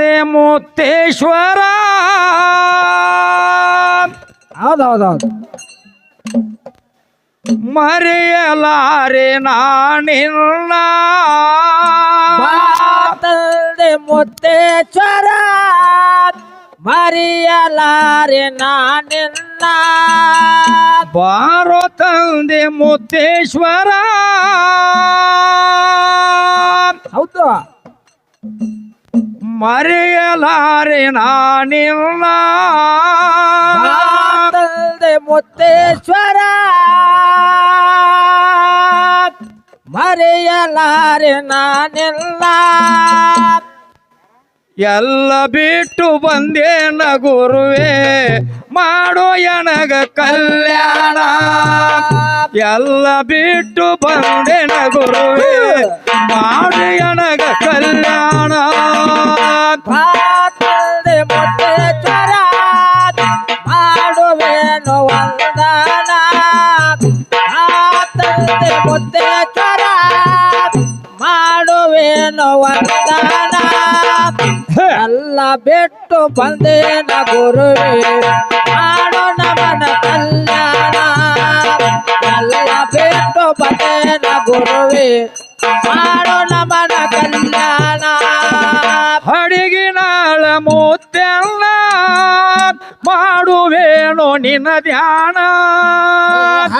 ತಂದೆ ಮುತ್ತೇಶ್ವರ ಹೌದೌದೌದು ಮರೆಯಲಾರೆ ನಾನಿನ್ನ ತಂದೆ ಮುತ್ತೇಶ್ವರ ಮರೆಯಲಾರೆ ನಾನಿನ್ನ ಬಾರೋ ತಂದೆ ಮುತ್ತೇಶ್ವರ ಹೌದು ಮರೆಯಲಾರೆ ನಾನಿನ್ನ ತಂದೆ ಮುತ್ತೇಶ್ವರ ಮರೆಯಲಾರೆ ನಾನಿಲ್ಲ ಎಲ್ಲ ಬಿಟ್ಟು ಬಂದೇನ ಗುರುವೇ ಮಾಡೋ ಎನಗ ಕಲ್ಯಾಣ ಎಲ್ಲ ಬಿಟ್ಟು ಬಂದೇನ ಗುರುವೇ ಮಾಡೋ ಎನಗ ಕಲ್ಯಾಣ ತಂದೆ ಮುತ್ತೇಶ್ವರ ಮಾಡುವೇನು ವಂದನ ತಂದೆ ಮುತ್ತೇಶ್ವರ ಮಾಡುವೇನು ವಂದನ ಎಲ್ಲ ಬಿಟ್ಟು ಬಂದೇನ ಗುರುವೇ ಮಾಡೋ ನಮನ ಕಲ್ಯಾಣ ಎಲ್ಲ ಬಿಟ್ಟು ಬಂದೇನ ಗುರುವೇ ಮಾಡೋ ನಮನ ಕಲ್ಯಾಣ ಅಡಿಗಿನಾಳ ಮುತ್ತೆಲ್ಲ ಮಾಡುವೇನು ನಿನ್ನ ಧ್ಯಾನ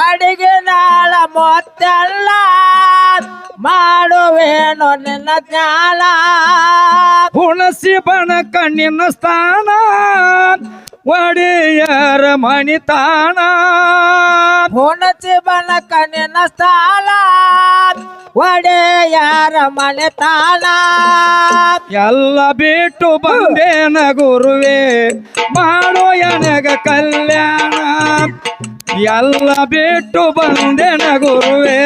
ಅಡಿಗೆ ನಾಳ ಮೊತ್ತೆಲ್ಲ ಮಾಡುವೇನು ನಿನ್ನ ಜ್ಞಾನ ಹುಣಸಿ ಬಣಕ ನಿನ್ನ ಸ್ಥಾನ ಒಡೆಯರ ಮಣಿತಾಣ ಹುಣಸಿ ಬನಕ ನಿನ್ನ ಸ್ಥಾನ ಒಡೆಯರ ಮನೆ ತಾಣ ಎಲ್ಲ ಬಿಟ್ಟು ಬಂದೇನ ಗುರುವೇ ಮಾಡೋ ಎನಗ ಕಲ್ಯಾಣ ಎಲ್ಲ ಬಿಟ್ಟು ಬಂದೇನ ಗುರುವೇ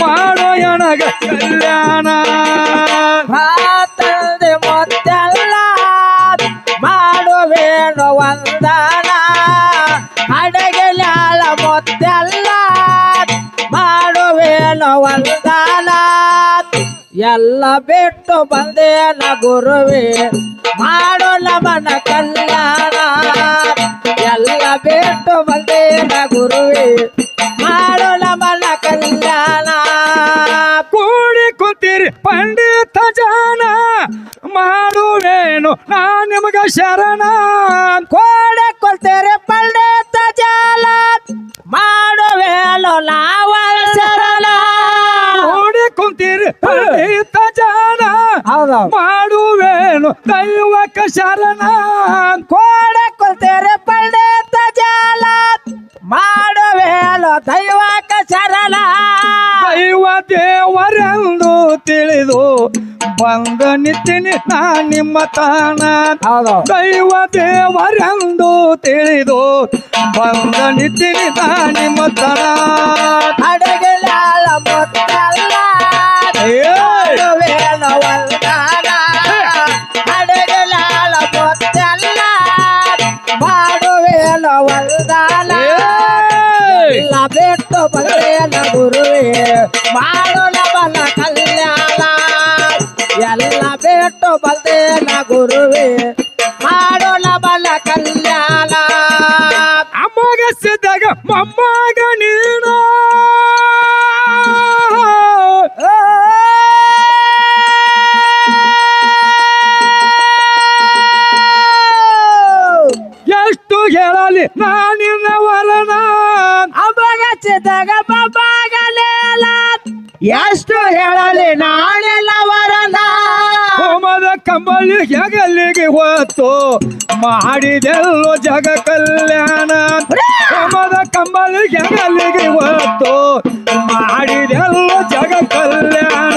ಮಾಡೋ ಎನಗ ಕಲ್ಯಾಣ ತಂದೆ ಮೊತ್ತೆಲ್ಲ ಮಾಡುವೇನು ವಂದನ ಅಡಗೆ ಲಾಳ ಮೊತ್ತೆಲ್ಲ ಮಾಡುವೇನು ವಂದನ ಎಲ್ಲ ಬಿಟ್ಟು ಬಂದೇನ ಗುರುವೇ ಮಾಡೋ ನಮನ ಕಲ್ಯಾಣ ಎಲ್ಲ ಬಿಟ್ಟು ಬಂದೇನ ಗುರುವೇ ಮಾಡೋ ನಮನ ಕಲ್ಯಾಣ ಕೂಡಿ ಕೂತಿರಿ ಪಂಡಿತ ಜಾನ ಮಾಡುವೇನು ನಾ ನಿಮಗ ಶರಣ ಕೋಡೆ ಕೊಲ್ತೇರೆ ಪಂಡಿತ ಜಾಲ ಮಾಡುವೇನು ನಾವ ಶರಣ ಕೂಡಿ ಕುಂತಿರಿ ಪಂಡಿತ ಜಾನ ಹೌದು ಮಾಡುವೇನು ದೈವಕ ಶರಣ ಕೋಡೆ ಕೊಲ್ತೇರೆ ಪಂಡಿತ ಜಾಲ ಮಾಡುವೇನು ದೈವಕ ಶರಣ ದೈವ ದೇವರೆಂದು ತಿಳಿದು ಬಂದ ನಿತ್ತೀನಿ ನಾ ನಿಮ್ಮ ತಾಣ ಹೌದು ದೈವ ದೇವರೆಂದು ತಿಳಿದು ಬಂದ ನಿತ್ತೀನಿ ನಾ ನಿಮ್ಮ ತಾಣ ಅಡಗೆ ಲಾಳ ಮೊತ್ತಲ್ಲ ಮಾಡುವೇನು ವಂದನ ಅಡಗೆ ಲಾಳ ಮೊತ್ತಲ್ಲ ಮಾಡುವೇನು ವಂದನ ಎಲ್ಲ ಬಿಟ್ಟು ಬಂದೇನ ಗುರುವೇ ಮಾಡೋ ನಮನ ಕಲ್ಯಾಣ ಎಲ್ಲ ಬಿಟ್ಟು ಬಂದೇನ ಗುರುವೇ ಮಾಡೋ ನಮನ ಕಲ್ಯಾಣ ಅಮ್ಮಗ ಸಿದ್ದಾಗ ಮೊಮ್ಮಗ ನೀನು ಎಷ್ಟು ಹೇಳಲಿ ನಾನಿನ್ನ ವರನ ಅಬಗಚಿದಾಗ ಬಬ್ಬಾಗಲೇಲ ಎಷ್ಟು ಹೇಳಲಿ ನಾಳೆಲ್ಲ ವರನ ಹೋಮದ ಕಂಬಳಿ ಹೆಗಲಿಗೆ ಹೊತ್ತು ಮಾಡಿದೆಲ್ಲೋ ಜಗ ಕಲ್ಯಾಣ ಹೋಮದ ಕಂಬಳಿ ಹೆಗಲಿಗೆ ಹೊತ್ತು ಮಾಡಿದೆಲ್ಲೋ ಜಗ ಕಲ್ಯಾಣ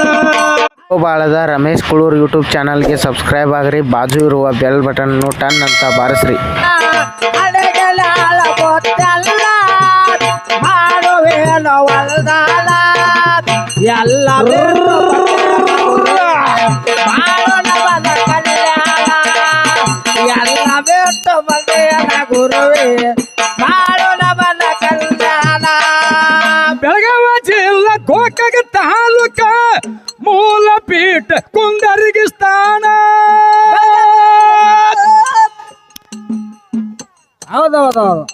ಬಾಳದ ರಮೇಶ್ ಕುಳೂರ್ ಯೂಟ್ಯೂಬ್ ಚಾನಲ್ಗೆ ಸಬ್ಸ್ಕ್ರೈಬ್ ಆಗ್ರಿ ಬಾಜು ಇರುವ ಬೆಲ್ ಬಟನ್ ಟನ್ ಅಂತ ಬಾರಿಸ್ರಿ ಅಡಗಲಾಳ ಗೊತ್ತಲ್ಲ ಮಾಡುವೇನು ವಲ್ದಾಲ ಎಲ್ಲ ಮಾಡೋಣವನ ಕಲ್ಯಾಣ ಎಲ್ಲ ಬಿಟ್ಟು ಬಂದೇನ ಗುರುವೇ ಮಾಡೋಣವನ ಕಲ್ಯಾಣ ಬೆಳಗಾವ ಜಿಲ್ಲಾ ಗೋಕಾಕ ತಾಲೂಕ ಮೂಲ ಪೀಠ ಕುಂದರ್ಗಿ ಸ್ಥಾನ ಹೌದೌದೌದು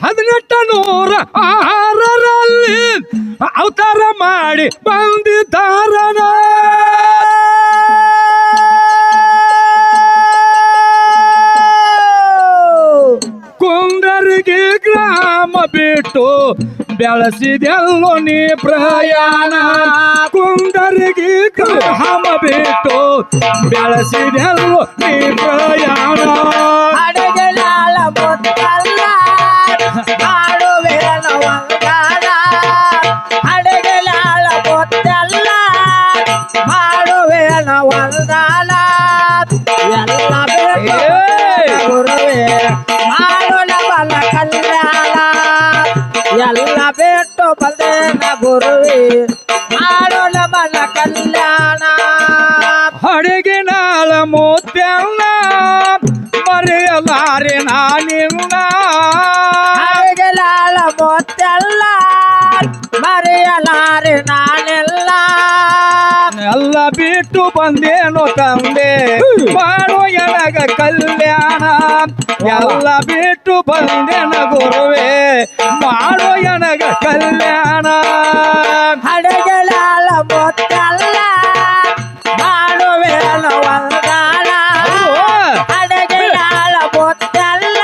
1806ರಲ್ಲಿ ಅವತಾರ ಮಾಡಿ ಬಂದಿದ್ದಾರನ ಕುಂದರಿಗೆ ಗ್ರಾಮ ಬಿಟ್ಟು ಬೆಳೆಸಿದೆಲ್ಲೋ ನೀ ಪ್ರಯಾಣ ಕುಂದರಿಗೆ ಗ್ರಾಮ ಬಿಟ್ಟು ಬೆಳೆಸಿದೆಲ್ಲೋ ನೀ ಪ್ರಯಾಣ ಅಡಗಲಾಳ ಮುತ್ತಲ್ಲ ಮಾಡುವೆನ ವಂದನ ಅಡಗಲಾಳ ಮುತ್ತಲ್ಲ ಮಾಡುವೆನ ವಂದನ ಎಲ್ಲ ಬೇಕು ಗುರುವೇ ಮಾಡು ನಮನ ಕಲ್ಯಾಣ ಎಲ್ಲ ಬಿಟ್ಟು ಬಂದೇನ ಗುರುವೇ ಮಾಡು ನಮನ ಕಲ್ಯಾಣ ಅಡಿಗಿನಾಳ ಮೂತ್ಯಲ್ಲ ಮರೆಯಲಾರೆ ನಾನಿನ್ನ ಅಡಗಲಾಳ ಮುತ್ತಲ್ಲ ಮರೆಯಲಾರೆ ನಾನೆಲ್ಲ ಎಲ್ಲ ಬಿಟ್ಟು ಬಂದೇನೋ ತಂದೆ ಮಾಡೋ ಎನಗ ಕಲ್ಯಾಣ ಎಲ್ಲ ಬಿಟ್ಟು ಬಂದೇನ ಗುರುವೇ ಮಾಡೋ ಎನಗ ಕಲ್ಯಾಣ ಅಡಗಲಾಳ ಮುತ್ತಲ್ಲ ಮಾಡುವೆನ ವಂದನ ಅಡಗಲಾಳ ಮುತ್ತಲ್ಲ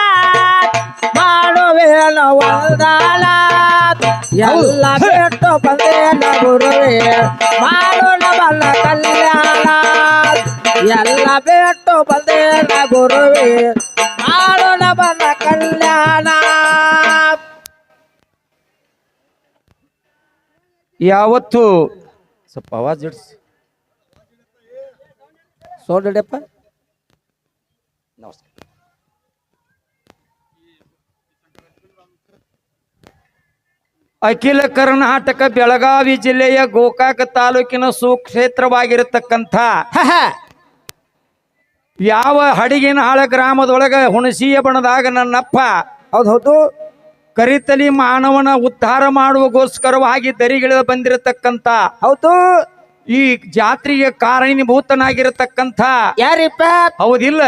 ಮಾಡುವೆನ ವಂದನ ಎಲ್ಲ ಬಿಟ್ಟು ಬಂದೇನ ಗುರುವೇ ಮಾಡು ನಮನ ಕಲ್ಯಾಣ ಎಲ್ಲ ಬಿಟ್ಟು ಬಂದೇನ ಗುರುವೇ ಮಾಡು ನಮನ ಕಲ್ಯಾಣ ಯಾವತ್ತು ಸ್ವಲ್ಪ ಆವಾಜ್ ಇಡ್ಸ್ ಸೋಡಪ್ಪ ಅಖಿಲ ಕರ್ನಾಟಕ ಬೆಳಗಾವಿ ಜಿಲ್ಲೆಯ ಗೋಕಾಕ ತಾಲೂಕಿನ ಸುಕ್ಷೇತ್ರವಾಗಿರತಕ್ಕಂಥ ಯಾವ ಹಡಿಗಿನಾಳ ಗ್ರಾಮದೊಳಗ ಹುಣಸಿಯ ಬಣದಾಗ ನನ್ನಪ್ಪ ಹೌದು ಕರಿತಲಿ ಮಾನವನ ಉದ್ಧಾರ ಮಾಡುವಗೋಸ್ಕರವಾಗಿ ದರಿಗಿಳಿದ ಬಂದಿರತಕ್ಕಂಥ ಹೌದು ಈ ಜಾತ್ರೆಗೆ ಕಾರಣೀಭೂತನಾಗಿರತಕ್ಕಂಥ ಯಾರಿಪ್ಪ ಹೌದಿಲ್ಲ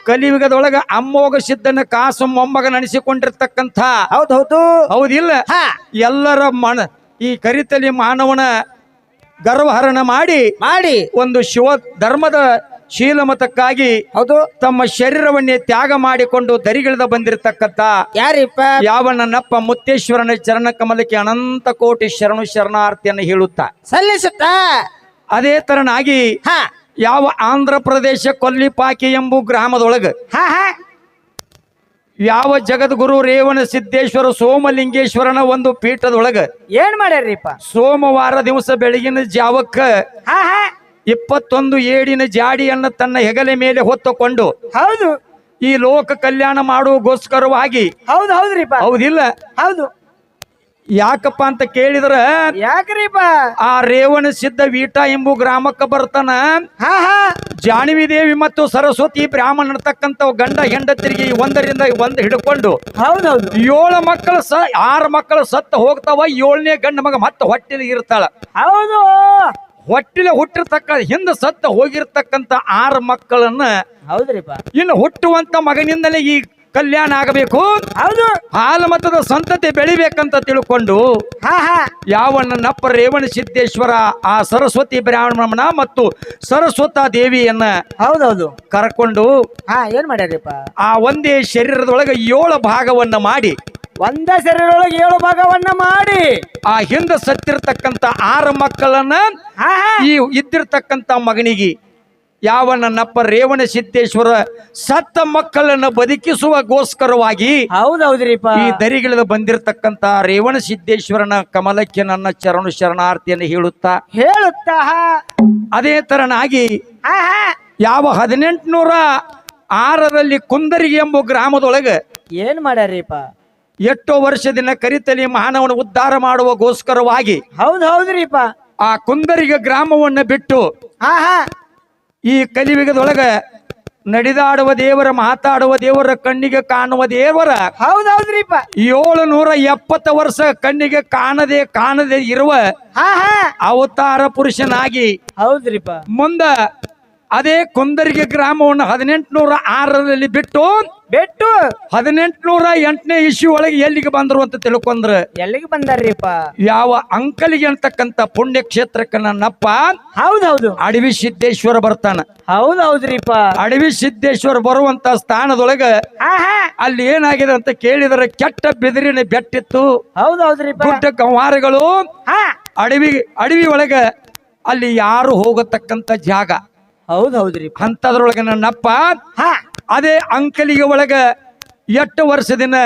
ಕಲಿಯುಗದೊಳಗ ಅಮ್ಮೋಗ ಸಿದ್ಧನ ಕಾಸು ಮೊಮ್ಮಗ ನಡೆಸಿಕೊಂಡಿರ್ತಕ್ಕಂಥ ಹೌದು ಹೌದಿಲ್ಲ ಎಲ್ಲರ ಈ ಕರಿತಲಿ ಮಾನವನ ಗರ್ವಹರಣ ಮಾಡಿ ಮಾಡಿ ಒಂದು ಶಿವ ಧರ್ಮದ ಶೀಲಮತಕ್ಕಾಗಿ ಹೌದು ತಮ್ಮ ಶರೀರವನ್ನೇ ತ್ಯಾಗ ಮಾಡಿಕೊಂಡು ದರಿಗಿಳಿದ ಬಂದಿರತಕ್ಕಂಥ ಯಾರಿಪ್ಪ ಯಾವ ನನ್ನಪ್ಪ ಮುತ್ತೇಶ್ವರನ ಚರಣ ಕಮಲಕ್ಕೆ ಅನಂತ ಕೋಟಿ ಶರಣು ಶರಣಾರ್ಥಿಯನ್ನು ಹೇಳುತ್ತಾ ಸಲ್ಲಿಸುತ್ತ ಅದೇ ತರನಾಗಿ ಯಾವ ಆಂಧ್ರ ಪ್ರದೇಶ ಕೊಲ್ಲಿಪಾಕಿ ಎಂಬ ಗ್ರಾಮದೊಳಗ ಯಾವ ಜಗದ್ಗುರು ರೇವಣ ಸಿದ್ದೇಶ್ವರ ಸೋಮಲಿಂಗೇಶ್ವರನ ಒಂದು ಪೀಠದೊಳಗ ಏನ್ ಮಾಡ್ಯಾರಿಪ್ಪ ಸೋಮವಾರ ದಿವಸ ಬೆಳಗಿನ ಜಾವಕ್ಕ 21 ಏಡಿನ ಜಾಡಿಯನ್ನು ತನ್ನ ಹೆಗಲ ಮೇಲೆ ಹೊತ್ತುಕೊಂಡು ಹೌದು ಈ ಲೋಕ ಕಲ್ಯಾಣ ಮಾಡುವಗೋಸ್ಕರವಾಗಿ ಹೌದ್ರಿಪ್ಪ ಹೌದಿಲ್ಲ ಹೌದು ಯಾಕಪ್ಪ ಅಂತ ಕೇಳಿದ್ರ ಯಾಕ್ರಿಪ್ಪ ಆ ರೇವಣ ಸಿದ್ಧ ವೀಟ ಎಂಬ ಗ್ರಾಮಕ್ಕೆ ಬರ್ತಾನ ಜಾನವಿ ದೇವಿ ಮತ್ತು ಸರಸ್ವತಿ ಬ್ರಾಹ್ಮಣ ಅಂತಕ್ಕಂಥ ಗಂಡ ಹೆಂಡತಿರಿಗೆ ಒಂದರಿಂದ ಒಂದು ಹಿಡ್ಕೊಂಡು ಹೌದೌದು 7 ಮಕ್ಕಳು 6 ಮಕ್ಕಳು ಸತ್ತ ಹೋಗ್ತಾವ 7ನೇ ಗಂಡ ಮಗ ಮತ್ತೆ ಹೊಟ್ಟಿಲಿ ಇರ್ತಾಳ ಹೌದು ಹೊಟ್ಟಿಲೆ ಹುಟ್ಟಿರ್ತಕ್ಕ ಹಿಂದೆ ಸತ್ತ ಹೋಗಿರ್ತಕ್ಕಂಥ 6 ಮಕ್ಕಳನ್ನ ಹೌದ್ರಿಪ್ಪ ಇನ್ನು ಹುಟ್ಟುವಂತ ಮಗನಿಂದಲೇ ಈ ಕಲ್ಯಾಣ ಆಗಬೇಕು ಹೌದು ಹಾಲು ಮತದ ಸಂತತಿ ಬೆಳಿಬೇಕಂತ ತಿಳ್ಕೊಂಡು ಯಾವ ನನ್ನಪ್ಪ ರೇವಣ ಸಿದ್ದೇಶ್ವರ ಆ ಸರಸ್ವತಿ ಬ್ರಾಹ್ಮಣ ಮತ್ತು ಸರಸ್ವತ ದೇವಿಯನ್ನ ಹೌದೌದು ಕರ್ಕೊಂಡು ಏನ್ ಮಾಡ್ಯಾರಿಪ್ಪ ಆ ಒಂದೇ ಶರೀರದೊಳಗೆ 7 ಭಾಗವನ್ನ ಮಾಡಿ ಒಂದ ಶರೀರದೊಳಗೆ 7 ಭಾಗವನ್ನ ಮಾಡಿ ಆ ಹಿಂದೆ ಸತ್ತಿರ್ತಕ್ಕಂಥ 6 ಮಕ್ಕಳನ್ನ ಈ ಇದ್ದಿರ್ತಕ್ಕಂಥ ಮಗನಿಗೆ ಯಾವ ನನ್ನಪ್ಪ ರೇವಣ ಸಿದ್ದೇಶ್ವರ ಸತ್ತ ಮಕ್ಕಳನ್ನು ಬದುಕಿಸುವಗೋಸ್ಕರವಾಗಿ ಹೌದೌದ್ರಿಪ್ಪ ಈ ದರಿಗಿಳಿದ ಬಂದಿರತಕ್ಕಂತ ರೇವಣ ಸಿದ್ದೇಶ್ವರನ ಕಮಲಕ್ಕೆ ನನ್ನ ಚರಣು ಶರಣಾರ್ಥಿಯನ್ನು ಹೇಳುತ್ತಾ ಅದೇ ತರನಾಗಿ ಯಾವ 1806ರಲ್ಲಿ ಕುಂದರಿಗೆ ಎಂಬ ಗ್ರಾಮದೊಳಗೆ ಏನ್ ಮಾಡ್ಯಾರಿಪ್ಪ ಎಷ್ಟೋ ವರ್ಷದಿನ ಕರಿತಲಿ ಮಾನವನ ಉದ್ಧಾರ ಮಾಡುವಗೋಸ್ಕರವಾಗಿ ಹೌದ್ರಿಪ್ಪ ಆ ಕುಂದರಿಗೆ ಗ್ರಾಮವನ್ನ ಬಿಟ್ಟು ಈ ಕಲಿಯುಗದೊಳಗ ನಡೆದಾಡುವ ದೇವರ ಮಾತಾಡುವ ದೇವರ ಕಣ್ಣಿಗೆ ಕಾಣುವ ದೇವರ ಹೌದೌದ್ರಿಪ್ಪ 770 ವರ್ಷ ಕಣ್ಣಿಗೆ ಕಾಣದೆ ಇರುವ ಅವತಾರ ಪುರುಷನಾಗಿ ಹೌದ್ರಿಪ್ಪ ಮುಂದ ಅದೇ ಕುಂದರ್ಗಿ ಗ್ರಾಮವನ್ನು 1806ರಲ್ಲಿ ಬಿಟ್ಟು 1808ನೇ ಇಸ್ವಿ ಒಳಗೆ ಎಲ್ಲಿಗೆ ಬಂದ್ರು ಅಂತ ತಿಳ್ಕೊಂಡ್ರ ಎಲ್ಲಿಗೆ ಬಂದಾರ್ರಿಪ್ಪ? ಯಾವ ಅಂಕಲಿಗೆ ಅಂತಕ್ಕಂತ ಪುಣ್ಯ ಕ್ಷೇತ್ರಕ್ಕೆ ನನ್ನಪ್ಪ ಹೌದೌದು ಅಡವಿ ಸಿದ್ದೇಶ್ವರ ಬರ್ತಾನ. ಹೌದೌದ್ರಿಪ್ಪ. ಅಡವಿ ಸಿದ್ದೇಶ್ವರ ಬರುವಂತ ಸ್ಥಾನದೊಳಗ ಅಲ್ಲಿ ಏನಾಗಿದೆ ಅಂತ ಕೇಳಿದರೆ ಕೆಟ್ಟ ಬೆದರಿನ ಬೆಟ್ಟಿತ್ತು. ಹೌದೌದ್ರಿಪ್ಪ. ಗುಡ್ಡ ಗಂವಾರಗಳು ಅಡವಿ ಒಳಗ ಅಲ್ಲಿ ಯಾರು ಹೋಗತಕ್ಕಂತ ಜಾಗ. ಹೌದೌದ್ರಿಪ್ಪ. ಅಂತದ್ರೊಳಗ ನನ್ನಪ್ಪ ಅದೇ ಅಂಕಲಿಗೆ ಒಳಗ 8 ವರ್ಷದಿನ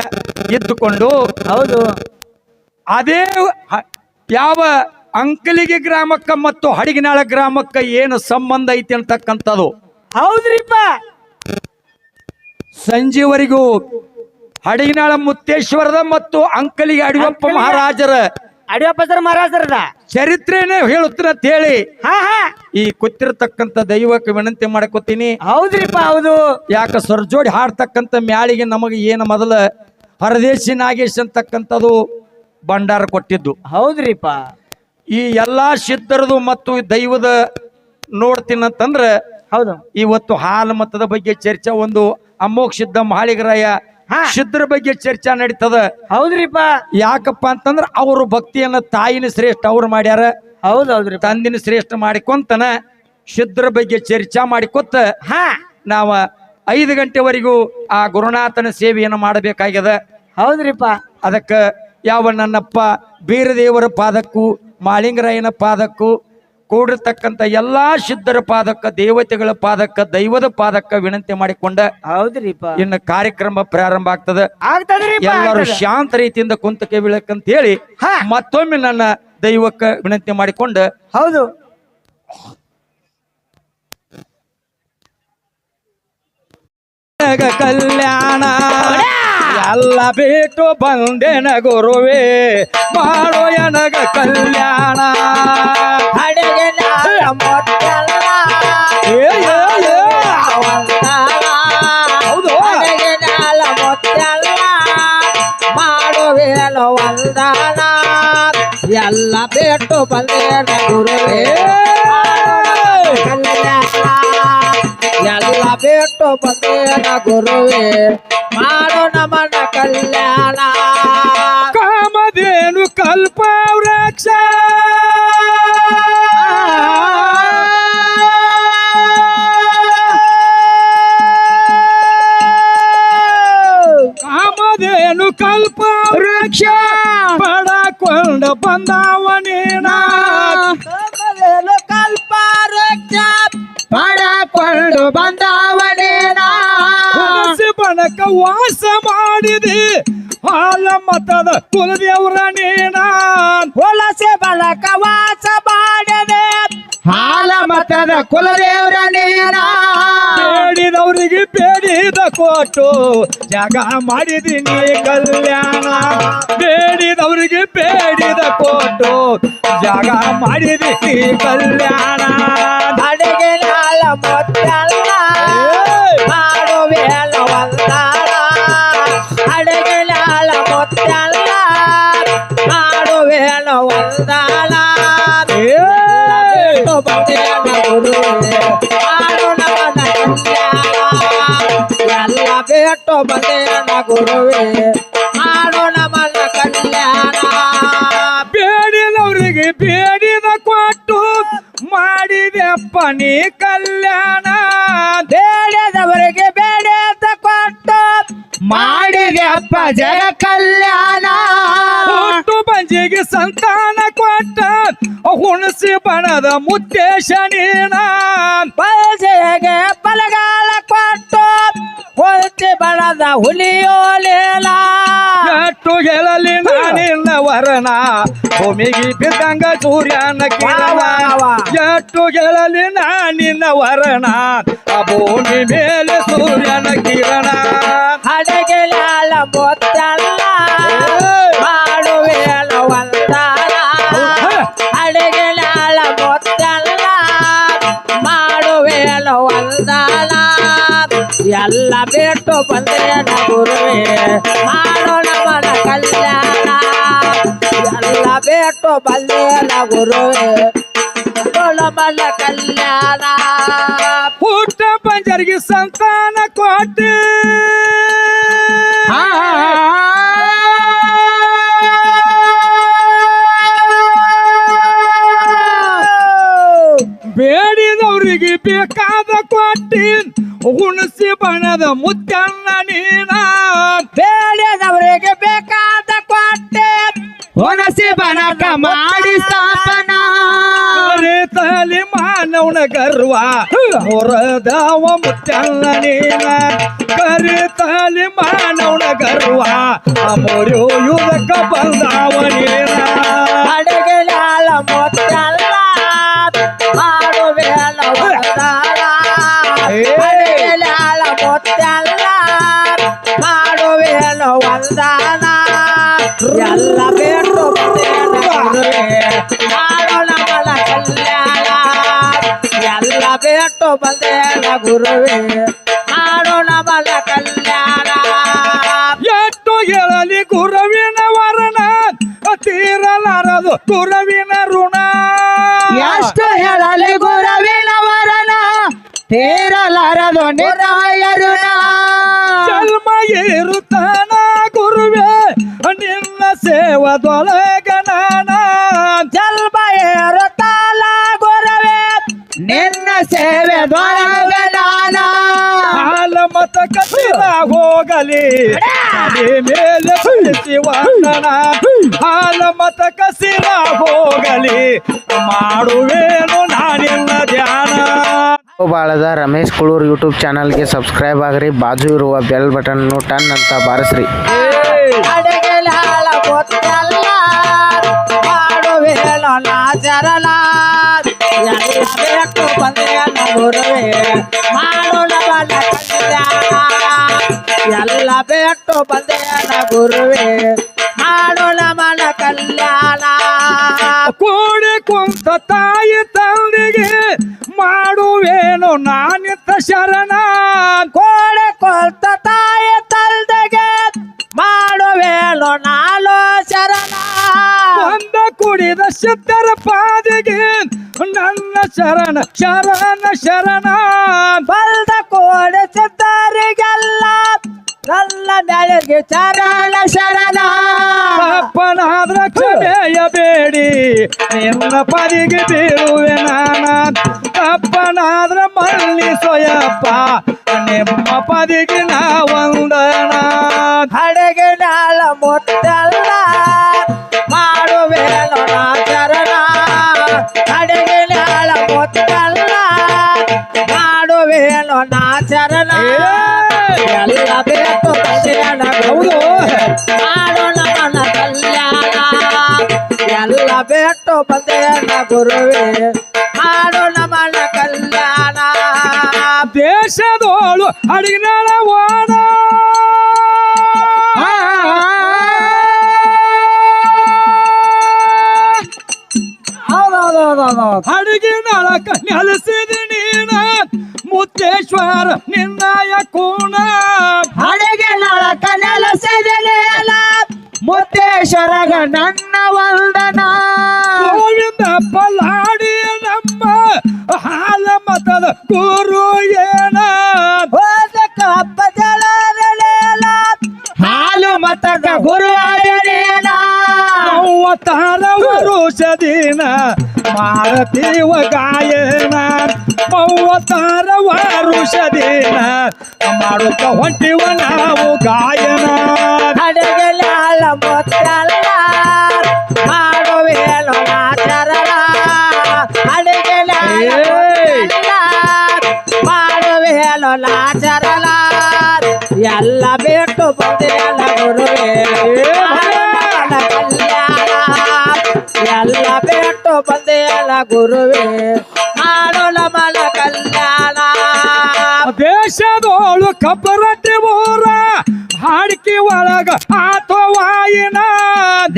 ಇದ್ದುಕೊಂಡು ಹೌದು ಅದೇ ಯಾವ ಅಂಕಲಿಗೆ ಗ್ರಾಮಕ್ಕ ಮತ್ತು ಹಡಗಿನಾಳ ಗ್ರಾಮಕ್ಕ ಏನು ಸಂಬಂಧ ಐತಿ ಅಂತಕ್ಕಂಥದ್ದು. ಹೌದ್ರಿಪ್ಪ. ಸಂಜೆವರೆಗೂ ಹಡಗಿನಾಳ ಮುತ್ತೇಶ್ವರದ ಮತ್ತು ಅಂಕಲಿಗೆ ಅಡಿಯಪ್ಪ ಮಹಾರಾಜರ ಮಹಾರಾಜರದ ಚರಿತ್ರೆನೇ ಹೇಳುತ್ತೀನಿ ಅಂತ ಹೇಳಿ ಈ ಕೂತಿರ್ತಕ್ಕಂಥ ದೈವಕ್ಕೆ ವಿನಂತಿ ಮಾಡ್ಕೋತೀನಿ. ಹೌದ್ರಿಪ್ಪ. ಹೌದು. ಯಾಕ ಸರ್ಜೋಡಿ ಹಾಡ್ತಕ್ಕಂಥ ಮ್ಯಾಳಿಗೆ ನಮಗೆ ಏನು ಮೊದಲ ಹರದೇಶಿ ನಾಗೇಶ್ ಅಂತಕ್ಕಂಥದ್ದು ಭಂಡಾರ ಕೊಟ್ಟಿದ್ದು. ಹೌದ್ರಿಪ್ಪ. ಈ ಎಲ್ಲಾ ಸಿದ್ಧರದು ಮತ್ತು ದೈವದ ನೋಡ್ತೀನಂತಂದ್ರ ಹೌದು ಇವತ್ತು ಹಾಲು ಮತದ ಬಗ್ಗೆ ಚರ್ಚೆ, ಒಂದು ಅಮೋಘ ಸಿದ್ಧ ಮಾಳಿಗರಾಯ ಸಿದ್ಧರ ಬಗ್ಗೆ ಚರ್ಚೆ ನಡೀತದ. ಹೌದ್ರಿಪ್ಪ. ಯಾಕಪ್ಪ ಅಂತಂದ್ರ ಅವರು ಭಕ್ತಿಯನ್ನ ತಾಯಿನ ಶ್ರೇಷ್ಠ ಅವ್ರು ಮಾಡ್ಯಾರ. ಹೌದೌದ್ರಿ. ತಂದಿನ ಶ್ರೇಷ್ಠ ಮಾಡಿಕೊಂತನ ಸಿದ್ಧರ ಬಗ್ಗೆ ಚರ್ಚಾ ಮಾಡಿಕೊತ್ತ ನಾವ 5 ಗಂಟೆವರೆಗೂ ಆ ಗುರುನಾಥನ ಸೇವೆಯನ್ನು ಮಾಡಬೇಕಾಗ್ಯದ. ಹೌದ್ರಿಪ್ಪ. ಅದಕ್ಕ ಯಾವ ನನ್ನಪ್ಪ ಬೀರದೇವರ ಪಾದಕ್ಕೂ ಮಾಳಿಂಗರಾಯನ ಪಾದಕ್ಕೂ ಕೂಡಿರ್ತಕ್ಕಂಥ ಎಲ್ಲಾ ಸಿದ್ಧರ ಪಾದಕ್ಕ, ದೇವತೆಗಳ ಪಾದಕ್ಕ, ದೈವದ ಪಾದಕ್ಕ ವಿನಂತಿ ಮಾಡಿಕೊಂಡ ಹೌದ್ರಿಪ್ಪ ಇನ್ನು ಕಾರ್ಯಕ್ರಮ ಪ್ರಾರಂಭ ಆಗ್ತದ. ಎಲ್ಲರೂ ಶಾಂತ ರೀತಿಯಿಂದ ಕುಂತಕ್ಕೆ ಬೀಳಕ್ಕಂತ ಹೇಳಿ ಮತ್ತೊಮ್ಮೆ ನನ್ನ ದೈವಕ್ಕ ವಿನಂತಿ ಮಾಡಿಕೊಂಡ ಹೌದು ಕಲ್ಯಾಣ ಎಲ್ಲ ಬಿಟ್ಟು ಬಂದೆನ ಗುರುವೇ ಮಾಡೋ ಎನಗ ಕಲ್ಯಾಣ. ಹೌದು ಮಾಡುವೇನು ವಂದನ ಎಲ್ಲ ಬಿಟ್ಟು ಬಂದೇನ ಗುರುವೇ ಎಲ್ಲ ಬಿಟ್ಟು ಬಂದೇನ ಗುರುವೇ ಮಾಡೋ ನಮನ ಕಲ್ಯಾಣ. ಕಾಮಧೇನು ಕಲ್ಪ ವೃಕ್ಷ ಕಾಮಧೇನು ಕಲ್ಪ ವೃಕ್ಷ ಪಡಕೊಂಡ ಬಂದವನೇನ ಕಲ್ಪ ವೃಕ್ಷ ಪಡಕೊಂಡು ಬಂದವನೇನ ಬಣಕ ವಾಸ ಮಾಡಿದೆ ಹಾಲ ಮತದ ಕುಲದೇವ್ರ ನೇನ ಹೊಲಸೆ ಬಳಕ ವಾಸ ಮಾಡದೆ ಹಾಲ ಮತದ ಕುಲದೇವ್ರ ನೇನ ಬೇಡಿದವರಿಗೆ ಬೇಡಿದ ಕೊಟ್ಟು ಜಾಗ ಮಾಡಿದೀನಿ ಕಲ್ಯಾಣ. ಬೇಡಿದವರಿಗೆ ಬೇಡಿದ ಕೊಟ್ಟು ಜಾಗ ಮಾಡಿದೀನಿ ಕಲ್ಯಾಣ. ಅಡಿಗೆ ನಾಳ ಮೊತ್ತಲ್ಲ ಮಾಡುವೇಲ ವಂದನ ಅಡಿಗೆ ನಾಳ ಮೊತ್ತಲ್ಲ ಮಾಡುವೇಲ ವಂದನ ಎಲ್ಲ ಬಿಟ್ಟು ಬಂದೇನ ಗುರುವೇ ಮಾಡೋ ನಮನ ಕಲ್ಯಾಣ. ಬೇಡಿದವರಿಗೆ ಬೇಡಿದ ಕೊಟ್ಟು ಮಾಡಿದೆಪ್ಪ ನೀ ಕಲ್ಯಾಣ. ಬೇಡದವರಿಗೆ ಬೇಡದ ಕೊಟ್ಟು ಮಾಡಿದೆಪ್ಪ ಜಗ ಕಲ್ಯಾಣ. ಹುಟ್ಟು ಬಂಜಿಗೆ ಸಂತಾನ ಕೊಟ್ಟ ಹುಣಸಿ ಬಣದ ಮುತ್ತೇಶ ನೀನ. ಬಯಸಿಗೆ ಬಲಗಾಲ ಕೊಟ್ಟು ಹೊಲ್ತಿ ಬಣದ ಹುಲಿಯೋಲೇಲ. ಎಟ್ಟು ಗೆಳಲಿ ನಾನಿನ್ನ ವರನ ಭೂಮಿಗೆ ಬಿದ್ದಂಗ ಸೂರ್ಯನ ಕಿರಣ. ಎಟ್ಟು ಗೆಳಲಿ ನಾನಿನ್ನ ವರನ ಭೂಮಿ ಮೇಲೆ ಸೂರ್ಯನ ಕಿರಣ. ಅಡಗೆ ಲಾಲ ಮೊತ್ತಲ್ಲ ಮಾಡುವೇಲ ವಂದನ ಅಡಗೆ ಲಾಲ ಮೊತ್ತಲ್ಲ ಮಾಡುವೇಲ ವಂದನ ಎಲ್ಲ ಬಿಟ್ಟು ಬಂದೇನ ಗುರುವೇ ಮಾಡೋ ನಮನ ಕಲ್ಯಾಣ. ಎಲ್ಲ ಬಿಟ್ಟು ಬಂದೇನ ಗುರುವೇ ನಮನ ಕಲ್ಯಾಣ ಹುಟ್ಟ ಪಂಜರಿಗೆ ಸಂತಾನ ಕೊಟ್ಟಿ ಬೇಡಿದವರಿಗೆ ಬೇಕಾದ ಕೊಟ್ಟಿ ಹುಣಸಿ ಬಣದ ಮುತ್ತನ್ನ ನೀನ ಬೇಡದವರಿಗೆ ಬೇಕಾದ ಕೊಟ್ಟೆ ಹೊನಸಿ ಬನಕ ಮಾಡಿ ಸ್ಥಾಪನ ತಲೆ ಮಾನವನ ಗರ್ವ ಮೊರದವ ಮುತ್ತನ್ನ ನೀನ ಕರಿತಲೆ ಮಾನವನ ಗರ್ವ ಮೊರೆಯುವುದಕ್ಕ ಬಂದವ ನೀನ ಅಡಗಿಲಾಳ ಮೊತ್ತಲ್ಲ ಮಾಡುವೇಲ ವರದಾಳ ಅಡಗಿಲಾಳ ಮೊತ್ತಲ್ಲ ಮಾಡುವೇಲ ವಂದನ ಎಲ್ಲ ಬೇಟು ಮಾಡೋಣ ಮಲ ಕಲ್ಯಾಣ ಎಲ್ಲ ಬೇಟು ಬಂದೇನ ಗುರುವೇ ಮಾಡೋಣ ಮಲ ಕಲ್ಯಾಣ ಎಷ್ಟು ಹೇಳಲಿ ಗುರುವಿನ ವರನ ತೀರಲಾರದು ಗುರುವಿನ ಋಣ ಎಷ್ಟು ಹೇಳಲಿ ಗುರುವಿನ ವರನ ತೀರಲಾರದು ನಿರಾಯರುಣ ಜನ್ಮ ಇರುತ್ತಾನ ಗುರುವೇ ನಿನ್ನ ಸೇವದೊಳಗ ನಾನ ಜಲ್ಮ ಏರುತ್ತಾಲ ಗುರುವೇ ನಿನ್ನ ಸೇವೆ ದೊಳಗಲಾನ ಹಾಲ ಮತ ಕಸಿರ ಹೋಗಲಿ ಅದೇ ಮೇಲೆ ಶಿವಣ್ಣನ ಹಾಲ ಮತ ಕಸಿರ ಹೋಗಲಿ ಮಾಡುವೇನು ನಾನಿನ್ನ ಧ್ಯಾನ. ಬಾಳದ ರಮೇಶ್ ಕುಳೂರ್ ಯೂಟ್ಯೂಬ್ ಚಾನಲ್ಗೆ ಸಬ್ಸ್ಕ್ರೈಬ್ ಆಗ್ರಿ, ಬಾಜು ಇರುವ ಬೆಲ್ ಬಟನ್ ಟನ್ ಅಂತ ಬಾರಿಸ್ರಿ. ಅಡಗಿಲಾಳ ಗೊತ್ತಲ್ಲ ಮಾಡುವೇಲ ನಾಚರಲ ಎಲ್ಲ ಬೇಕು ಬಂದೇನ ಗುರುವೇ ಮಾಡೋಣ ಬಲ ಕಲ್ಯಾಣ ಎಲ್ಲ ಬೇಕು ಬಂದೇನ ಗುರುವೇ ಮಾಡೋಣ ಮನ ಕಲ್ಯಾಣ ಕೂಡಿ ಕುಂತ ತಾಯಿ ತಂದೆಗೆ ಮಾಡುವೇನು ನಾನಿತ್ತ ಶರಣ ಕೋಡೆ ಕೊಲ್ತ ತಾಯಿ ತಂದೆಗೆ ಮಾಡುವೇನು ನಾಲೋ ಶರಣ ಬಂದ ಕುಡಿದ ಸಿದ್ಧರ ಪಾದಿಗೆ ನನ್ನ ಶರಣ ಶರಣ ಶರಣ ಬಲ್ದ ಕೋಡೆ ಸಿದ್ಧರಿಗೆಲ್ಲ ನನ್ನ ಬೆಳಗ್ಗೆ ಚರಣ ಶರಣ ಅಪ್ಪನಾದ್ರ ಕ್ಷಮೆಯಬೇಡಿ ನಿನ್ನ ಪದಿಗೆ ಬೀಳುವೆ ನಾನ ಅಪ್ಪನಾದ್ರ ಮಲ್ಲಿಸೋಯಪ್ಪ ನಿಮ್ಮ ಪದಿಗೆ ನಾವಂದನ ಅಡಗೆ ನಾಳ ಮೊತ್ತಲ್ಲ ಮಾಡುವೇನು ನಾ ಚರಣ ಅಡಗೆ ನಾಳ ಮೊತ್ತಲ್ಲ ಮಾಡುವೇನು ನಾ ಚರಣ ಎಲ್ಲ ಬೇಕು ಕಲ್ಯಾಣ ಹೌದು. ಮಾಡೋಣ ಮನ ಕಲ್ಯಾಣ ಎಲ್ಲ ಬೇಕು ಬಂದೇನ ಗುರುವೇ ಮಾಡೋಣ ಮನ ಕಲ್ಯಾಣ ದೇಶದೋಳು ಅಡಿಗಿನಾಳ ವಾಣ ಅಡಿಗಿನಾಳ ನೆಲೆಸಿದಿ ನೀನ ಮುತ್ತೇಶ್ವರ ನಿನ್ನಯ ಕೂಣ ಅಡಗೆ ನಳಕ ನೆಲಸಿದೆಯಲ್ಲ ಮುತ್ತೇಶ್ವರಗ ನನ್ನ ವಂದನ ಗೋವಿಂದ ಪಲ್ಲಾಡಿ ನಮ್ಮ ಹಾಲ ಮತದ ಗುರು ಏನ ಹೋದ ಕಪ್ಪ ಜಲರಲೇಲ ಹಾಲು ಮತದ ಗುರು ಆದರೇನ 30 ವರುಷದಿನ ಮಾಡತೀವ ಗಾಯನ 30 ವರುಷದಿನ ಮಾಡುತ್ತ ಹೊಂಟಿವ ನಾವು ಗಾಯನ ಅಡಗೆ ಲಾಳ ಮೊತ್ತಲ್ಲ ಮಾಡುವೇನು ನಾ ಚರಣ ಅಡಗೆ ಲಾಳ ಮೊತ್ತಲ್ಲ ಮಾಡುವೇನು ನಾ ಚರಣ ಎಲ್ಲ ಬಿಟ್ಟು ಬಂದೇನ ಗುರುವೇ ಮಾಡೋಣ ಕಲ್ಯಾಣ ಎಲ್ಲ ಬಿಟ್ಟು ಬಂದೇನ ಗುರುವೇ ಮಾಡೋಣ ಮನ ಕಲ್ಯಾಣ ದೇಶದೋಳು ಕಬ್ಬರಟ್ಟಿ ಊರ ಹಾಡಿಕೆ ಒಳಗ ಆತೋ ವಾಯಿನ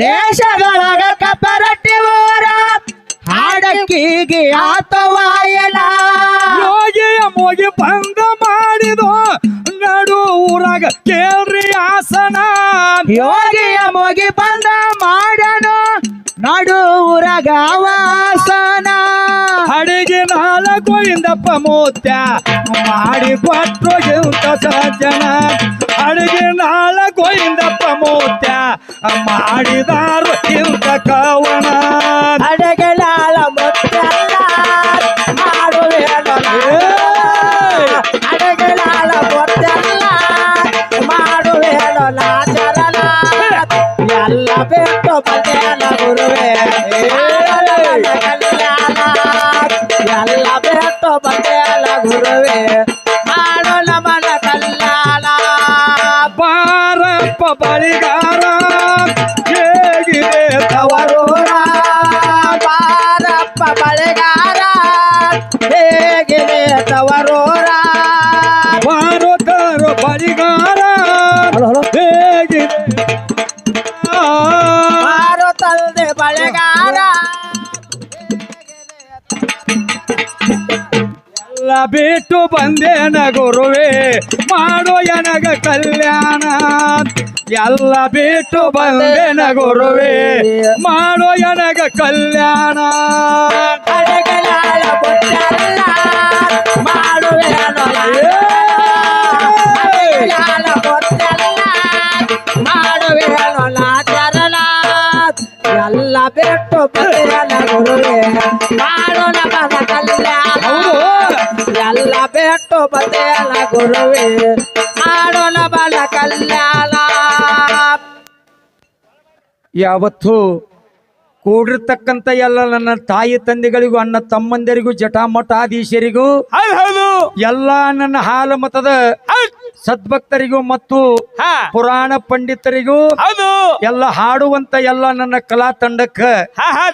ದೇಶದೊಳಗ ಕಪರಟ್ಟಿ ಊರ ಹಾಡಕ್ಕಿಗೆ ಆತವಾಯನ ಯೋಗಿಯ ಮುಗಿ ಬಂದ ಮಾಡಿದು ನಡು ಊರಾಗ ಕೇಳ್ರಿ ಆಸನ ಯೋಗಿಯ ಮುಗಿ ಬಂದ ಮಾಡನು ನಡು ಊರಗ ವಾಸನ ಅಡಿಗೆ ನಾಳ ಗೋವಿಂದಪ್ಪ ಮೂತ್ಯ ಮಾಡಿ ಕೊಟ್ರು ಇಂಥ ಸಜ್ಜನ ಅಡಿಗೆ ನಾಳ ಗೋವಿಂದಪ್ಪ ಮೂತ್ಯ ಮಾಡಿದಾರು ಇಂಥ ಕವನ ಅಡಗಲಾಳ ಮುತ್ತೆಲ್ಲ ಮಾಡುವೇನು ಅಡಗಲಾಳ ಮುತ್ತೆಲ್ಲ ಮಾಡುವೇನು ನಾಚರಣ ಎಲ್ಲ ಬಿಟ್ಟು ಬಂದೇನ ಗುರುವೇ ಕಲ್ಯಾಣ ಎಲ್ಲ ಬಿಟ್ಟು ಬಂದೇನ ಗುರುವೇ ಮಾಡು ನಮನ ಕಲ್ಯಾಣ ಬಾರಪ್ಪ ಬಳಿಗಾರ ಹೇಗಿದೆ ತವರೂರ ಬಾರಪ್ಪ ಬಳೆಗಾರ ಹೇಗಿದೆ ತವರೂರ ಬಾರೋತಾರೋ ಬಳಿಗಾರ ಹೇಗಿದೆ ಬಾರೋ ತಂದೆ ಬಳೆಗಾರ ಎಲ್ಲ ಬಿಟ್ಟು ಬಂದೇನ ಗುರುವೇ ಮಾಡೋ ಎನಗ ಕಲ್ಯಾಣ ಎಲ್ಲ ಬಿಟ್ಟು ಬಂದೇನ ಗುರುವೇ ಮಾಡೋ ಎನಗ ಕಲ್ಯಾಣ ಅಡಗಲಾಳ ಬುಟ್ಟಲ್ಲ ಮಾಡುವೇನು ಅಡಗಲಾಳ ಬುಟ್ಟಲ್ಲ ಮಾಡುವೇನು ನಾಚರಣ ಎಲ್ಲ ಬಿಟ್ಟು ಬಂದೇನ ಗುರುವೇ ಮಾಡು ನಮನ ಕಲ್ಯಾಣ ಎಲ್ಲ ಬಿಟ್ಟು ಬಂದೇನ ಗುರುವೇ ಮಾಡು ನಮನ ಕಲ್ಯಾಣ ಯಾವತ್ತು ಕೂಡಿರ್ತಕ್ಕಂಥ ಎಲ್ಲ ನನ್ನ ತಾಯಿ ತಂದೆಗಳಿಗೂ ಅಣ್ಣ ತಮ್ಮಂದರಿಗೂ ಜಟಾಮಠಾಧೀಶರಿಗೂ ಹೌದು ಎಲ್ಲ ನನ್ನ ಹಾಲ ಮತದ ಸದ್ಭಕ್ತರಿಗೂ ಮತ್ತು ಪುರಾಣ ಪಂಡಿತರಿಗೂ ಹೌದು ಎಲ್ಲ ಹಾಡುವಂತ ಎಲ್ಲ ನನ್ನ ಕಲಾ ತಂಡಕ್ಕ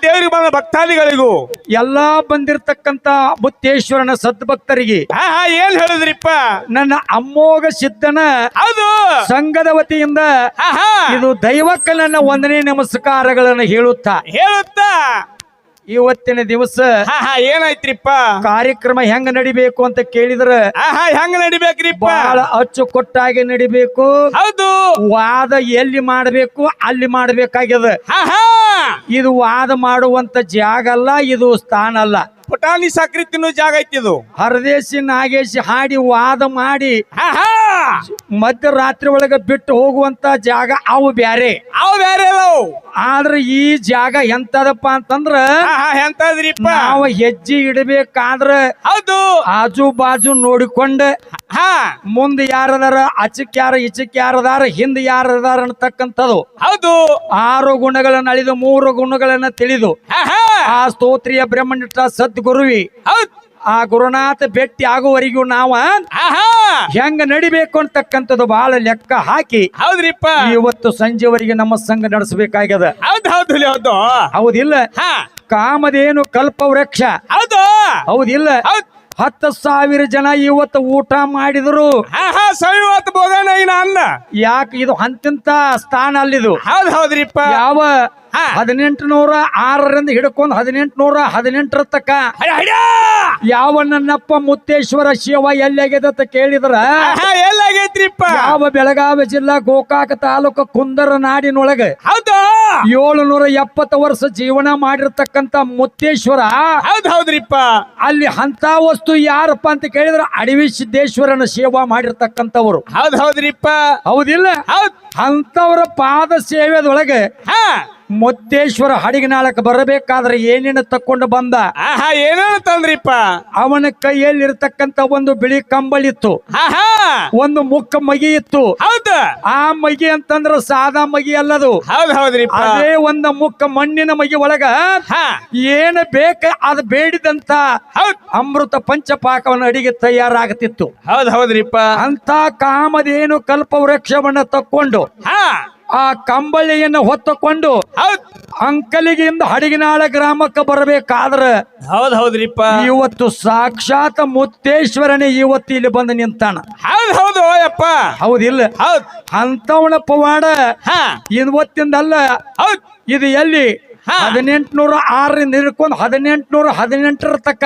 ದೇವರಿಗೆ ಬಂದ ಭಕ್ತಾದಿಗಳಿಗೂ ಎಲ್ಲಾ ಬಂದಿರತಕ್ಕಂತ ಮುತ್ತೇಶ್ವರನ ಸದ್ಭಕ್ತರಿಗೆ ಏನ್ ಹೇಳಿದ್ರಿಪ್ಪ ನನ್ನ ಅಮ್ಮೋಗ ಸಿದ್ಧನ ಹೌದು ಸಂಘದ ವತಿಯಿಂದ ಇದು ದೈವಕ್ಕ ನನ್ನ ವಂದನೆ ನಮಸ್ಕಾರಗಳನ್ನು ಹೇಳುತ್ತಾ ಹೇಳುತ್ತಾ ಇವತ್ತಿನ ದಿವಸ ಏನಾಯ್ತ್ರಿಪ್ಪ ಕಾರ್ಯಕ್ರಮ ಹೆಂಗ ನಡಿಬೇಕು ಅಂತ ಕೇಳಿದ್ರ ಹೆಂಗ ನಡಿಬೇಕ್ರಿಪ್ಪ ಬಹಳ ಅಚ್ಚುಕಟ್ಟಾಗಿ ನಡಿಬೇಕು ಹೌದು ವಾದ ಎಲ್ಲಿ ಮಾಡಬೇಕು ಅಲ್ಲಿ ಮಾಡಬೇಕಾಗ್ಯದ ಇದು ವಾದ ಮಾಡುವಂತ ಜಾಗ ಅಲ್ಲ ಇದು ಸ್ಥಾನ ಅಲ್ಲ ಪುಟಾಣಿ ಸಕ್ರಿ ತಿನ್ನೋ ಜಾಗ ಐತಿದು ಹರದೇಶಿ ನಾಗೇಶಿ ಹಾಡಿ ವಾದ ಮಾಡಿ ಮಧ್ಯರಾತ್ರಿ ಒಳಗ ಬಿಟ್ಟು ಹೋಗುವಂತ ಜಾಗ ಅವು ಬ್ಯಾರೆ ಅವು ಬೇರೆ ಆದ್ರೆ ಈ ಜಾಗ ಎಂತದಪ್ಪ ಅಂತಂದ್ರ ಎಂತದ್ರಿಪ್ಪ ನಾವು ಹೆಜ್ಜೆ ಇಡಬೇಕಾದ್ರ ಹೌದು ಆಜು ಬಾಜು ನೋಡಿಕೊಂಡ ಮುಂದೆ ಯಾರದಾರ ಅಚಕ್ ಯಾರ ಇಚಕ್ ಯಾರದಾರ ಹಿಂದ್ ಯಾರದಾರ ಅಂತಕ್ಕಂಥದ್ದು ಹೌದು 6 ಗುಣಗಳನ್ನ ಅಳಿದು 3 ಗುಣಗಳನ್ನ ತಿಳಿದು ಆ ಸ್ತೋತ್ರಿಯ ಬ್ರಹ್ಮನಿಷ್ಠ ಸದ್ಗುರುವಿ ಆ ಗುರುನಾಥ ಭೇಟಿ ಆಗುವವರೆಗೂ ನಾವ ಹೆಂಗ ನಡಿಬೇಕು ಅಂತಕ್ಕಂಥದ್ದು ಬಹಳ ಲೆಕ್ಕ ಹಾಕಿ ಹೌದ್ರಿಪ್ಪ ಇವತ್ತು ಸಂಜೆವರೆಗೆ ನಮ್ಮ ಸಂಘ ನಡೆಸಬೇಕಾಗ್ಯದ ಹೌದು ಹೌದು ಹೌದು ಹೌದಿಲ್ಲ ಕಾಮಧೇನು ಕಲ್ಪ ವೃಕ್ಷ ಹೌದು ಹೌದಿಲ್ಲ 10,000 ಜನ ಇವತ್ತು ಊಟ ಮಾಡಿದ್ರು ಸವಿವತ್ತು ಬೋಧನ ಅನ್ನ ಯಾಕೆ ಇದು ಅಂತಿಂತ ಸ್ಥಾನ ಅಲ್ಲಿದು ಹೌದ್ ಹೌದ್ರಿಪ್ಪ ಯಾವ 1806 ಹಿಡ್ಕೊಂಡ್ 1818 ತಕ್ಕ ಯಾವ ನನ್ನಪ್ಪ ಮುತ್ತೇಶ್ವರ ಶಿವ ಎಲ್ಲಾಗ್ಯದ ಕೇಳಿದ್ರ ಎಲ್ಲಾಗೈತ್ರಿಪ್ಪ ಯಾವ ಬೆಳಗಾವಿ ಜಿಲ್ಲಾ ಗೋಕಾಕ ತಾಲೂಕು ಕುಂದರ ನಾಡಿನೊಳಗ ಹೌದು 770 ವರ್ಷ ಜೀವನ ಮಾಡಿರ್ತಕ್ಕಂತ ಮುತ್ತೇಶ್ವರ ಹೌದ್ ಹೌದ್ರಿಪ್ಪ ಅಲ್ಲಿ ಅಂತ ವಸ್ತು ಯಾರಪ್ಪ ಅಂತ ಕೇಳಿದ್ರ ಅಡವಿ ಸಿದ್ದೇಶ್ವರನ ಸೇವಾ ಮಾಡಿರ್ತಕ್ಕಂಥವ್ರು ಹೌದ್ ಹೌದ್ರಿಪ್ಪ ಹೌದಿಲ್ಲ ಅಂತವರ ಪಾದ ಸೇವೆದೊಳಗೆ ಮುತ್ತೇಶ್ವರ ಹಡಿಗನಾಳಕ್ಕೆ ಬರಬೇಕಾದ್ರೆ ಏನೇನು ತಕೊಂಡು ಬಂದ ಏನೋ ತಂದ್ರಿಪ್ಪ ಅವನ ಕೈಯಲ್ಲಿ ಇರ್ತಕ್ಕಂತ ಒಂದು ಬಿಳಿ ಕಂಬಳಿತ್ತು ಒಂದು ಮುಕ್ಕ ಮಗಿ ಇತ್ತು ಹೌದು ಆ ಮಗಿ ಅಂತಂದ್ರ ಸಾದಾ ಮಗಿ ಅಲ್ಲದು ಹೌದ್ ಹೌದ್ರಿಪ್ಪ ಅದೇ ಒಂದು ಮುಕ್ಕ ಮಣ್ಣಿನ ಮಗಿ ಒಳಗ ಏನ ಬೇಕ ಅದು ಬೇಡಿದಂತ ಅಮೃತ ಪಂಚಪಾಕವನ್ನ ಅಡಿಗೆ ತಯಾರಾಗುತ್ತಿತ್ತು ಹೌದ್ ಹೌದ್ರಿಪ್ಪ ಅಂತ ಕಾಮಧೇನು ಕಲ್ಪ ವೃಕ್ಷವನ್ನ ತಕ್ಕೊಂಡು ಆ ಕಂಬಳಿಯನ್ನು ಹೊತ್ತುಕೊಂಡು ಅಂಕಲಿಗಿಂದ ಹಡಿಗನಾಳ ಗ್ರಾಮಕ್ಕೆ ಬರಬೇಕಾದ್ರ ಹೌದ್ ಹೌದ್ರಿಪ್ಪ ಇವತ್ತು ಸಾಕ್ಷಾತ್ ಮುತ್ತೇಶ್ವರನೇ ಇವತ್ತು ಇಲ್ಲಿ ಬಂದು ನಿಂತಾನ ಹೌದ್ ಹೌದು ಯಪ್ಪ ಹೌದಿಲ್ಲ ಹೌದ್ ಅಂತವನ ಪವಾಡ ಇವತ್ತಿಂದಲ್ಲ ಇದು ಎಲ್ಲಿ 1806 ಹಿಡ್ಕೊಂಡು 1818 ತಕ್ಕ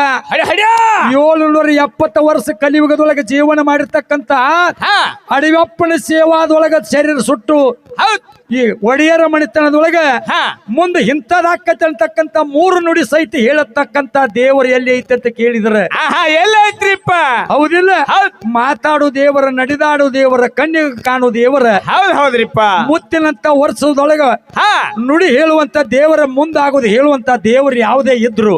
770 ವರ್ಷ ಕಲಿಯುಗದೊಳಗೆ ಜೀವನ ಮಾಡಿರ್ತಕ್ಕಂತ ಅಡಿವಪ್ಪನ ಸೇವಾದೊಳಗ ಶರೀರ ಸುಟ್ಟು ಈ ಒಡೆಯರ ಮಣಿತನದೊಳಗ ಹಾ ಮುಂದೆ ಇಂಥದಾಕತ್ತೆ ಅಂತಕ್ಕಂತ 3 ನುಡಿ ಸಹಿತ ಹೇಳತಕ್ಕಂತ ದೇವರು ಎಲ್ಲಿ ಐತೆ ಅಂತ ಕೇಳಿದ್ರೆ ಆಹಾ ಎಲ್ಲ ಐತ್ರಿಪ್ಪ ಹೌದಿಲ್ಲ ಮಾತಾಡು ದೇವರ ನಡೆದಾಡು ದೇವರ ಕಣ್ಣಿಗೆ ಕಾಣು ದೇವರ ಹೌದ್ರಿಪ್ಪ ಮುತ್ತಿನಂತ ವರ್ಷದೊಳಗ ಹಾ ನುಡಿ ಹೇಳುವಂತ ದೇವರ ಮುಂದಾಗೋದು ಹೇಳುವಂತ ದೇವರು ಯಾವುದೇ ಇದ್ರು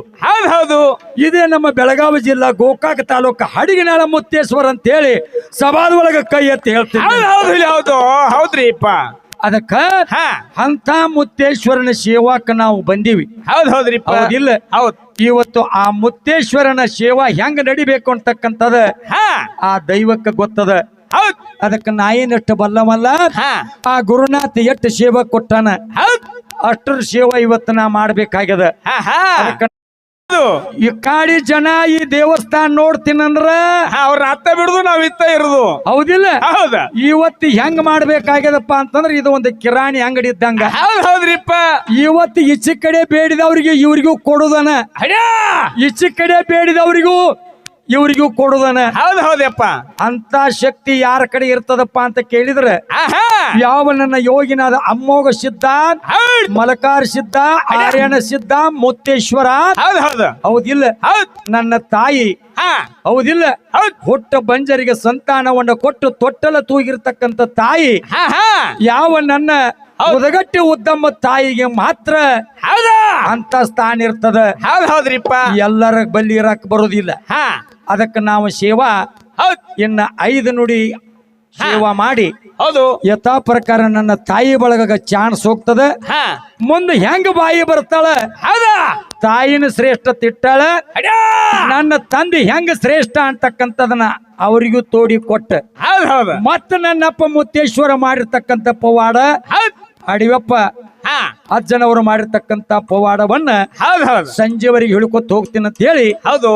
ಹೌದು ಇದೇ ನಮ್ಮ ಬೆಳಗಾವಿ ಜಿಲ್ಲಾ ಗೋಕಾಕ ತಾಲೂಕು ಹಡಿಗಿನಾಳ ಮುತ್ತೇಶ್ವರ ಅಂತ ಹೇಳಿ ಸಭಾದ ಒಳಗ ಕೈ ಎತ್ತಿ ಹೇಳ್ತೀವಿ ಹೌದ್ರಿಪ್ಪ ಅದಕ್ಕ ಹಾ ಅಂತ ಮುತ್ತೇಶ್ವರನ ಸೇವಾಕ ನಾವು ಬಂದೀವಿ ಹೌದ್ರಿಪ್ಪ ಹೌದಿಲ್ಲ ಹೌದ್ ಇವತ್ತು ಆ ಮುತ್ತೇಶ್ವರನ ಸೇವಾ ಹೆಂಗ ನಡಿಬೇಕು ಅಂತಕ್ಕಂಥದ ಹಾ ಆ ದೈವಕ್ಕ ಗೊತ್ತದ ಹೌದ್ ಅದಕ್ಕ ನಾ ಏನಷ್ಟು ಬಲ್ಲವಲ್ಲ ಹಾ ಆ ಗುರುನಾಥ ಎಷ್ಟು ಸೇವಾ ಕೊಟ್ಟಾನ ಹೌದ್ ಅಷ್ಟರ ಸೇವಾ ಇವತ್ತು ನಾ ಮಾಡ್ಬೇಕಾಗ್ಯದ ಹಾ ಹಾ ಅದಕ್ಕ ಈ ಕಾಡಿ ಜನ ಈ ದೇವಸ್ಥಾನ ನೋಡ್ತೀನಂದ್ರ ಅವ್ರ ಅತ್ತ ಬಿಡುದು ನಾವ್ ಇತ್ತ ಇರುದು ಹೌದಿಲ್ಲ ಹೌದ ಇವತ್ತು ಹೆಂಗ್ ಮಾಡ್ಬೇಕಾಗ್ಯದಪ್ಪ ಅಂತಂದ್ರ ಇದು ಒಂದು ಕಿರಾಣಿ ಅಂಗಡಿ ಇದ್ದಂಗ ಹೌದ್ರಿಪ್ಪ ಇವತ್ತು ಈಚೆ ಕಡೆ ಬೇಡಿದವ್ರಿಗೆ ಇವ್ರಿಗೂ ಕೊಡುದನ ಈಚೆ ಕಡೆ ಬೇಡಿದವ್ರಿಗೂ ಇವ್ರಿಗೂ ಕೊಡುದನ ಹೌದಪ್ಪ ಅಂತ ಶಕ್ತಿ ಯಾರ ಕಡೆ ಇರ್ತದಪ್ಪ ಅಂತ ಕೇಳಿದ್ರೆ ಆಹಾ ಯಾವ ನನ್ನ ಯೋಗಿನಾದ ಅಮ್ಮೋಗ ಸಿದ್ಧ ಮಲಕಾರ ಸಿದ್ಧ ಆರ್ಯನ ಸಿದ್ಧ ಮುತ್ತೇಶ್ವರ ಹೌದು ಹೌದಿಲ್ಲ ನನ್ನ ತಾಯಿ ಹಾ ಹೌದಿಲ್ಲ ಹುಟ್ಟ ಬಂಜರಿಗೆ ಸಂತಾನವನ್ನ ಕೊಟ್ಟು ತೊಟ್ಟಲ ತೂಗಿರ್ತಕ್ಕಂಥ ತಾಯಿ ಹಾ ಹಾ ಯಾವ ನನ್ನ ಉದಗಟ್ಟಿ ಉದ್ದಮ್ಮ ತಾಯಿಗೆ ಮಾತ್ರ ಅಂತ ಸ್ಥಾನ ಇರ್ತದ ಹೌದ್ರಿಪ್ಪ ಎಲ್ಲರ ಬಲ್ಲಿ ಇರಕ್ ಬರುದಿಲ್ಲ ಹಾ ಅದಕ್ಕೆ ನಾವು ಸೇವಾ ಇನ್ನ 5 ನುಡಿ ಸೇವಾ ಮಾಡಿ ಹೌದು ಯಥಾ ಪ್ರಕಾರ ನನ್ನ ತಾಯಿ ಬಳಗ ಚಾನ್ಸ್ ಹೋಗ್ತದ ಹಾ ಮುಂದೆ ಹೆಂಗ ಬಾಯಿ ಬರ್ತಾಳ ತಾಯಿನ ಶ್ರೇಷ್ಠ ತಿಟ್ಟಾಳ ನನ್ನ ತಂದೆ ಹೆಂಗ ಶ್ರೇಷ್ಠ ಅಂತಕ್ಕಂಥದನ್ನ ಅವರಿಗೂ ತೋಡಿ ಕೊಟ್ಟ ಹೌದು ಮತ್ತ ನನ್ನಪ್ಪ ಮುತ್ತೇಶ್ವರ ಮಾಡಿರ್ತಕ್ಕಂಥ ಪವಾಡ ಅಡಿಯಪ್ಪ ಅಜ್ಜನವರು ಮಾಡಿರ್ತಕ್ಕಂಥ ಪವಾಡವನ್ನ ಹೌದು ಸಂಜೆವರೆಗೆ ಹೇಳ್ಕೊತ ಹೋಗ್ತೀನಿ ಅಂತ ಹೇಳಿ ಹೌದು